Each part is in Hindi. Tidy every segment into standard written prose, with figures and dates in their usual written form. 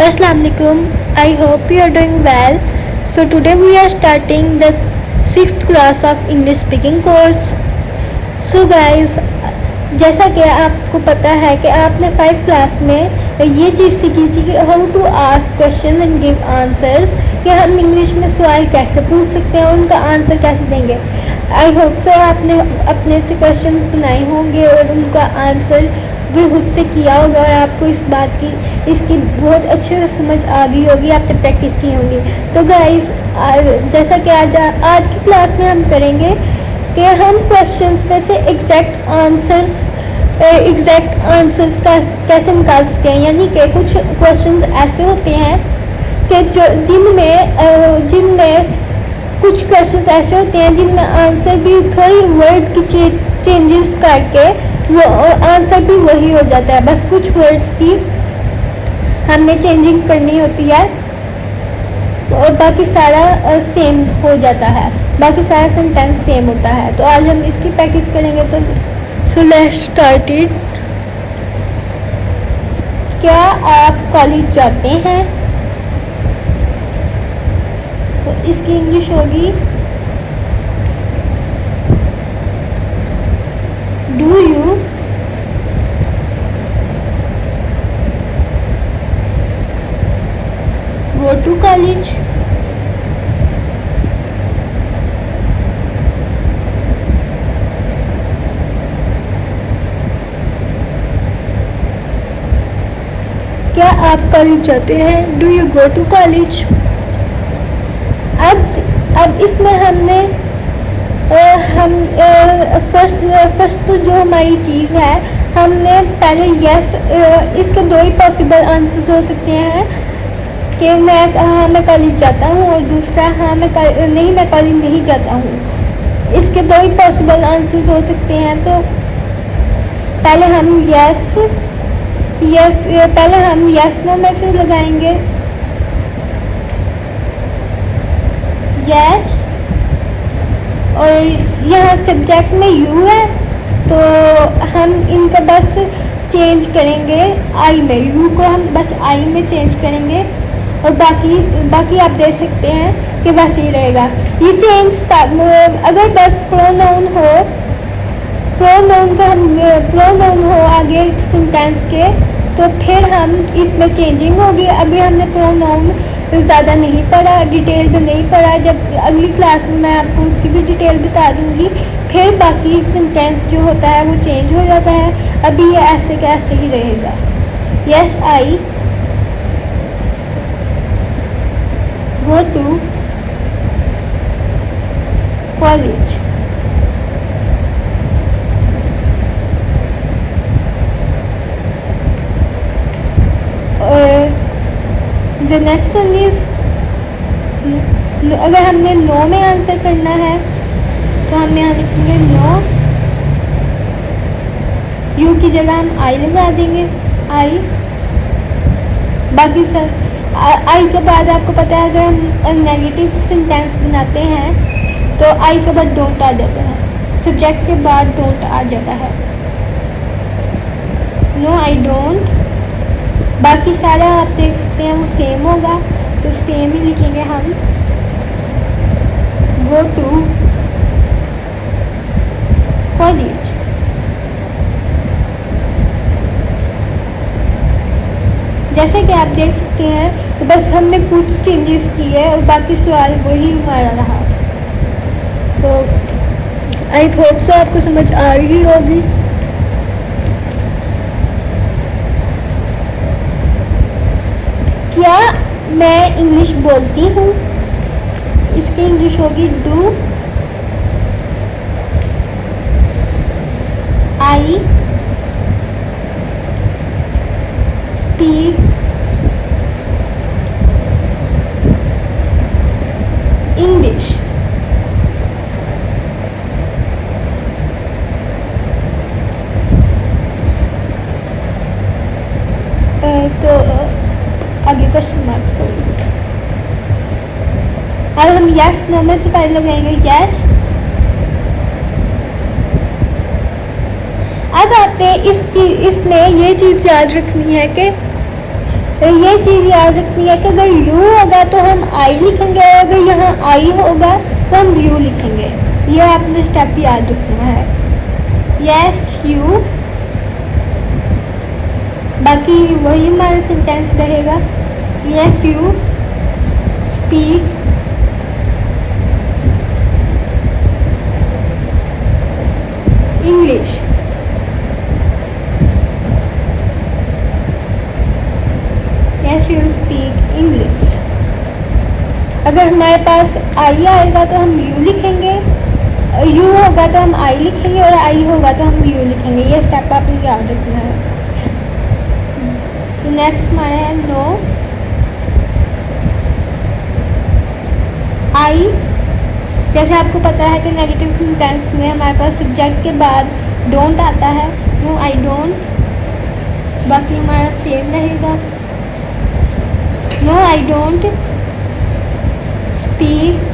Assalamu alaikum. I hope you are doing well. So today we are starting the 6th class of English speaking course. So guys, जैसा कि आपको पता है कि आपने 5th क्लास में ये चीज़ सीखी थी कि how to ask question and give answers, कि हम इंग्लिश में सवाल कैसे पूछ सकते हैं और उनका आंसर कैसे देंगे। आई होप सो आपने अपने से क्वेश्चन बनाए होंगे और उनका आंसर भी खुद से किया होगा और आपको इस बात की इसकी बहुत अच्छे से समझ आ गई होगी, आपने प्रैक्टिस की होगी। तो गाइस, जैसा कि आज की क्लास में हम करेंगे कि हम क्वेश्चंस में से एग्जैक्ट आंसर्स का कैसे निकाल सकते हैं। यानी कि कुछ क्वेश्चंस ऐसे होते हैं कि जिनमें कुछ क्वेश्चंस ऐसे होते हैं जिनमें आंसर भी थोड़ी वर्ड की चेंजेस करके वो आंसर भी वही हो जाता है, बस कुछ वर्ड्स की हमने चेंजिंग करनी होती है और बाकी सारा सेम हो जाता है, बाकी सारा सेंटेंस सेम होता है। तो आज हम इसकी प्रैक्टिस करेंगे। तो लेट्स स्टार्ट इट। क्या आप कॉलेज जाते हैं? तो इसकी इंग्लिश होगी do you go to college? क्या आप कॉलेज जाते हैं? Do you go to college? अब इसमें हमने फर्स्ट जो हमारी चीज़ है, हमने पहले यस, इसके दो ही पॉसिबल आंसर्स हो सकते हैं कि मैं कॉलेज जाता हूँ, और दूसरा मैं कॉलेज नहीं जाता हूँ। इसके दो ही पॉसिबल आंसर्स हो सकते हैं। तो पहले हम यस नो में से लगाएंगे यस, और यहाँ सब्जेक्ट में यू है तो हम इनका बस चेंज करेंगे आई में, यू को हम बस आई में चेंज करेंगे और बाकी आप देख सकते हैं कि बस ही रहेगा। ये चेंज अगर बस प्रोनाउन हो आगे सेंटेंस के, तो फिर हम इसमें चेंजिंग होगी। अभी हमने प्रोनाउन ज़्यादा नहीं पढ़ा, डिटेल में नहीं पढ़ा। जब अगली क्लास में मैं आपको उसकी भी डिटेल बता दूंगी। फिर बाकी सेंटेंस जो होता है वो चेंज हो जाता है। अभी ये ऐसे के ऐसे ही रहेगा। Yes I go to college. और the next one is, अगर हमने नो में आंसर करना है तो हम यहाँ लिखेंगे नो, यू की जगह हम आई लगा देंगे, आई। बाकी सर आई के बाद आपको पता है अगर हम नेगेटिव सेंटेंस बनाते हैं तो आई के बाद डोंट आ जाता है, सब्जेक्ट के बाद डोंट आ जाता है। No I don't. बाकी सारा आप देख सकते हैं वो सेम होगा, तो सेम ही लिखेंगे हम। Go to college. जैसे कि आप देख सकते हैं तो बस हमने कुछ चेंजेस किए और बाकी सवाल वही हमारा रहा। तो आई होप सो आपको समझ आ रही होगी। क्या मैं इंग्लिश बोलती हूँ? इसकी इंग्लिश होगी डू आई स्पीक इंग्लिश। तो आगे क्वेश्चन मार्क, सॉरी। अब हम यस नो में से पहले लगाएंगे यस। अब आपने इसमें ये चीज़ याद रखनी है कि ये चीज़ याद रखनी है कि अगर यू होगा तो हम आई लिखेंगे, और अगर यहाँ आई होगा तो हम यू लिखेंगे। ये आपने स्टेप याद रखना है। यस यू, बाकी वही हमारा सेंटेंस रहेगा। Yes you speak English. Yes you speak English. अगर हमारे पास आई आएगा तो हम यू लिखेंगे, यू होगा तो हम आई लिखेंगे, और आई होगा तो हम यू लिखेंगे। ये स्टेप आपने याद रखना है। तो नेक्स्ट हमारा है नो। आई, जैसे आपको पता है कि नेगेटिव सेंटेंस में हमारे पास सब्जेक्ट के बाद डोंट आता है। नो आई डोंट, बाकी हमारा सेम रहेगा। No I don't speak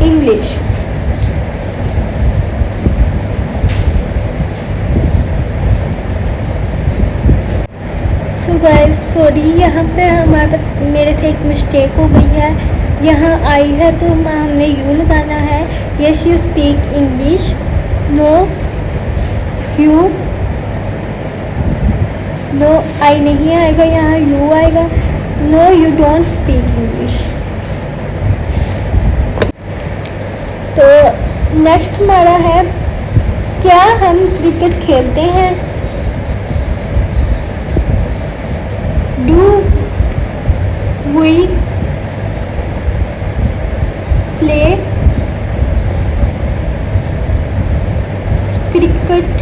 English. So guys sorry, यहाँ पे मेरे से एक मिस्टेक हो गई है। यहाँ आई है तो हमने यू लगाना है। Yes you speak English. No you, no I नहीं आएगा, यहाँ यू आएगा। No you don't speak English. तो नेक्स्ट हमारा है क्या हम क्रिकेट खेलते हैं। Do we play cricket.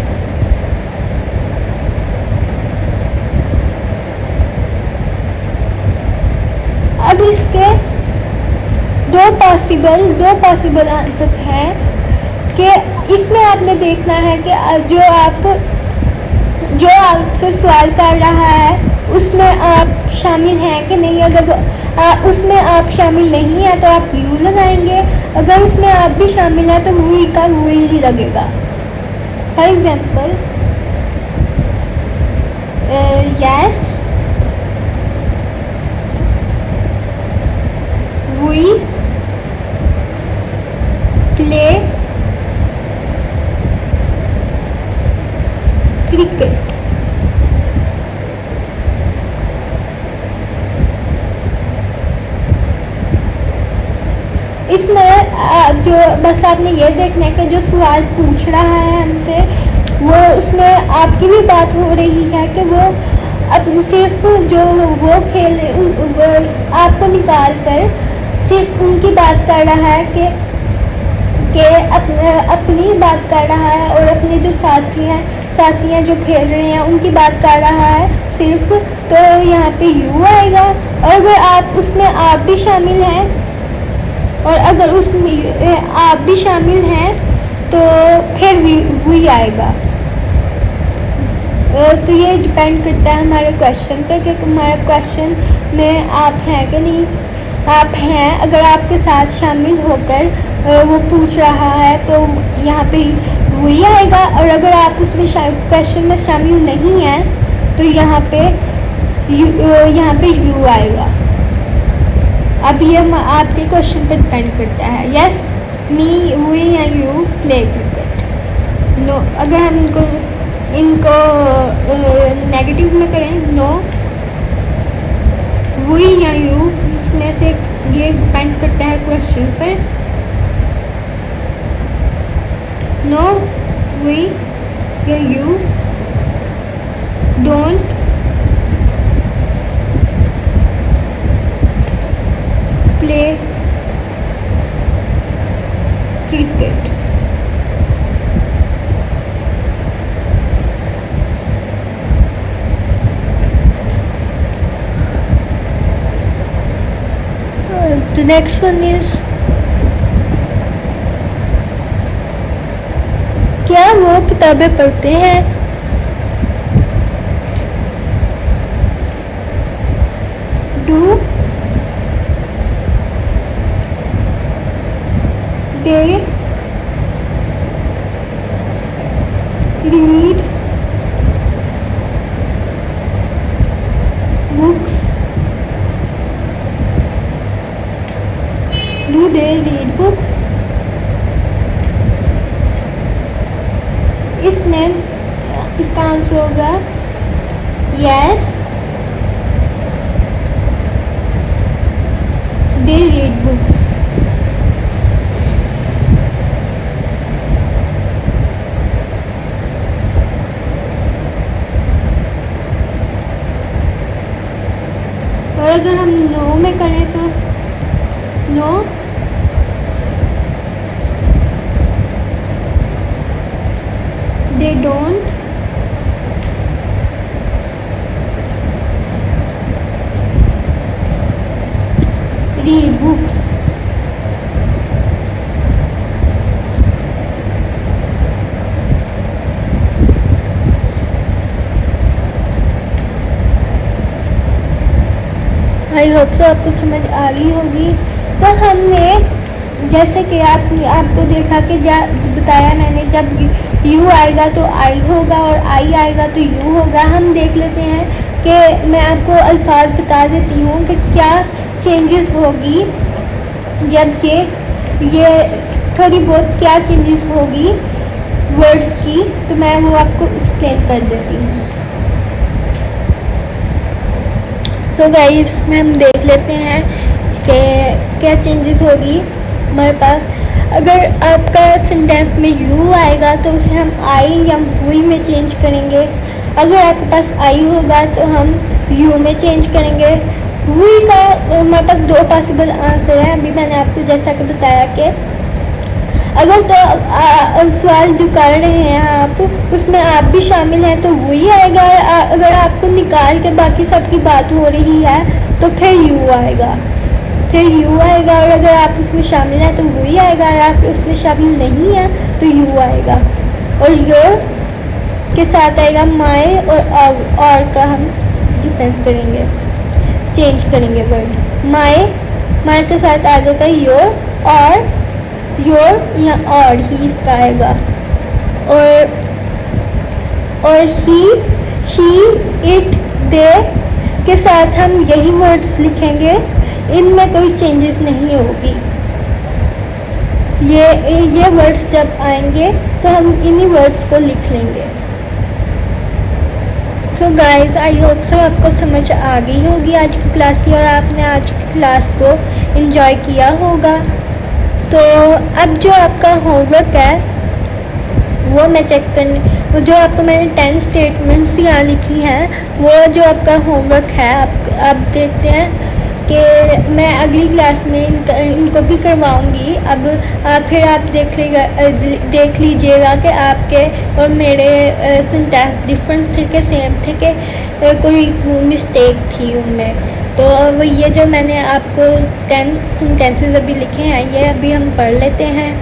अब इसके दो पॉसिबल आंसर्स हैं कि इसमें आपने देखना है कि जो आपसे सवाल कर रहा है उसमें आप शामिल हैं कि नहीं। अगर उसमें आप शामिल नहीं हैं तो आप यू लगाएंगे, अगर उसमें आप भी शामिल हैं तो वी का वी ही लगेगा। For example yes we play cricket. इसमें जो बस आपने ये देखना है कि जो सवाल पूछ रहा है हमसे वो उसमें आपकी भी बात हो रही है कि वो अपनी सिर्फ जो वो खेल वो आपको निकाल कर सिर्फ उनकी बात कर रहा है कि अपनी बात कर रहा है, और अपने जो साथियाँ जो खेल रहे हैं उनकी बात कर रहा है सिर्फ। तो यहाँ पे यू आएगा, और अगर आप उसमें आप भी शामिल हैं और अगर उसमें आप भी शामिल हैं तो फिर वी आएगा। तो ये डिपेंड करता है हमारे क्वेश्चन पे कि हमारे क्वेश्चन में आप हैं कि नहीं। आप हैं, अगर आपके साथ शामिल होकर वो पूछ रहा है तो यहाँ पे वही आएगा, और अगर आप उसमें क्वेश्चन में शामिल नहीं हैं तो यहाँ पे यू आएगा। अब ये आपके क्वेश्चन पर डिपेंड करता है। यस मी वी या यू प्ले क्रिकेट। नो, अगर हम इनको नेगेटिव में करें नो वी या यू, इसमें से ये डिपेंड करता है क्वेश्चन पर। नो वी या you don't play cricket. The next one is क्या वो किताबें पढ़ते हैं। Do they read do they read books? इसमें इसका आंसर होगा यस, दे रीड बुक्स। और अगर हम नो में करें तो no, they don't read books. I hope so आपको समझ आ गई होगी। तो हमने जैसे कि आपको देखा कि बताया मैंने, जब यू आएगा तो आई होगा और आई आएगा तो यू होगा। हम देख लेते हैं कि मैं आपको अल्फाज बता देती हूँ कि क्या चेंजेस होगी जब ये थोड़ी बहुत क्या चेंजेस होगी वर्ड्स की, तो मैं वो आपको एक्सप्लेन कर देती हूँ। तो गाइस में हम देख लेते हैं कि क्या चेंजेस होगी हमारे पास। अगर आपका सेंटेंस में यू आएगा तो उसे हम आई या वी में चेंज करेंगे। अगर आपके पास आई होगा तो हम यू में चेंज करेंगे। वी का हमारे पास दो पॉसिबल आंसर है। अभी मैंने आपको जैसा कि बताया कि अगर तो सवाल जो कर रहे हैं आप उसमें आप भी शामिल हैं तो वही आएगा। अगर आपको निकाल के बाकी सब की बात हो रही है तो फिर यू आएगा, और अगर आप उसमें शामिल हैं तो वही आएगा। अगर आप उसमें शामिल नहीं है तो यू आएगा। और योर के साथ आएगा माई और का हम डिफरेंस करेंगे, चेंज करेंगे वर्ड। माई के साथ आ जाता है योर, और योर या और ही इसका आएगा। और ही, शी, इट, दे के साथ हम यही वर्ड्स लिखेंगे, इनमें कोई चेंजेस नहीं होगी। ये वर्ड्स जब आएंगे तो हम इन्हीं वर्ड्स को लिख लेंगे। तो गाइस आई होप सो आपको समझ आ गई होगी आज की क्लास की, और आपने आज की क्लास को एंजॉय किया होगा। तो अब जो आपका होमवर्क है वो मैं चेक करने, वो जो आपको मैंने 10 स्टेटमेंट्स यहाँ लिखी हैं, वो जो आपका होमवर्क है अब देखते हैं कि मैं अगली क्लास में इनको भी करवाऊँगी। अब फिर आप देख लीजिएगा कि आपके और मेरे सिंटैक्स डिफरेंस थे कि सेम थे कि कोई मिस्टेक थी उनमें। तो ये जो मैंने आपको 10 सेंटेंसेस अभी लिखे हैं ये अभी हम पढ़ लेते हैं।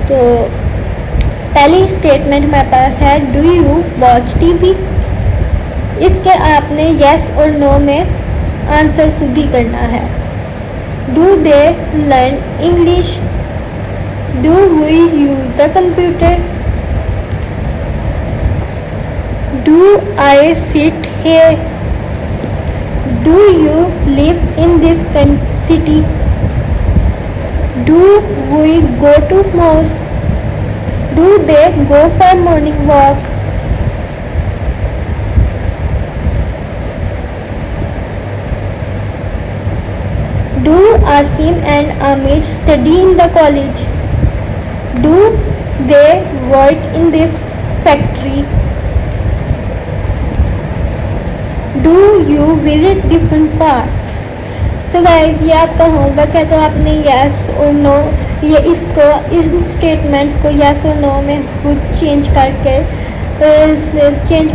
तो पहली स्टेटमेंट हमारे पास है डू यू वॉच टीवी। इसके आपने यस और नो में आंसर खुद ही करना है। Do they learn English, do we use the computer, do I sit here, do you live in this city, do we go to mosque, do they go for morning walk, do Asim and Amir study in the college, do they work in this factory, do you visit different parks। So guys ये आपका होमवर्क है। तो आपने यस और नो इन स्टेटमेंट्स को यस और नो में खुद चेंज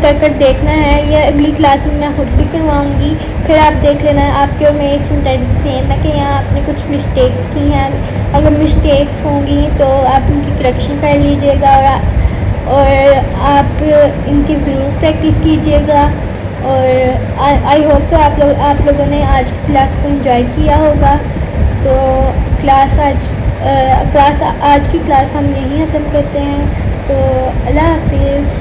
कर देखना है। ये अगली क्लास में मैं खुद भी करवाऊँगी। फिर आप देख लेना आपके और मेरे सेंटेंस सेम है कि यहाँ आपने कुछ मिस्टेक्स की हैं। अगर मिस्टेक्स होंगी तो आप उनकी करेक्शन कर लीजिएगा, और आप इनकी ज़रूर प्रैक्टिस कीजिएगा। और आई होप सो आप लोगों ने आज की क्लास को एंजॉय किया होगा। तो आज की क्लास हम यहीं ख़त्म करते हैं। तो अल्लाह हाफिज़।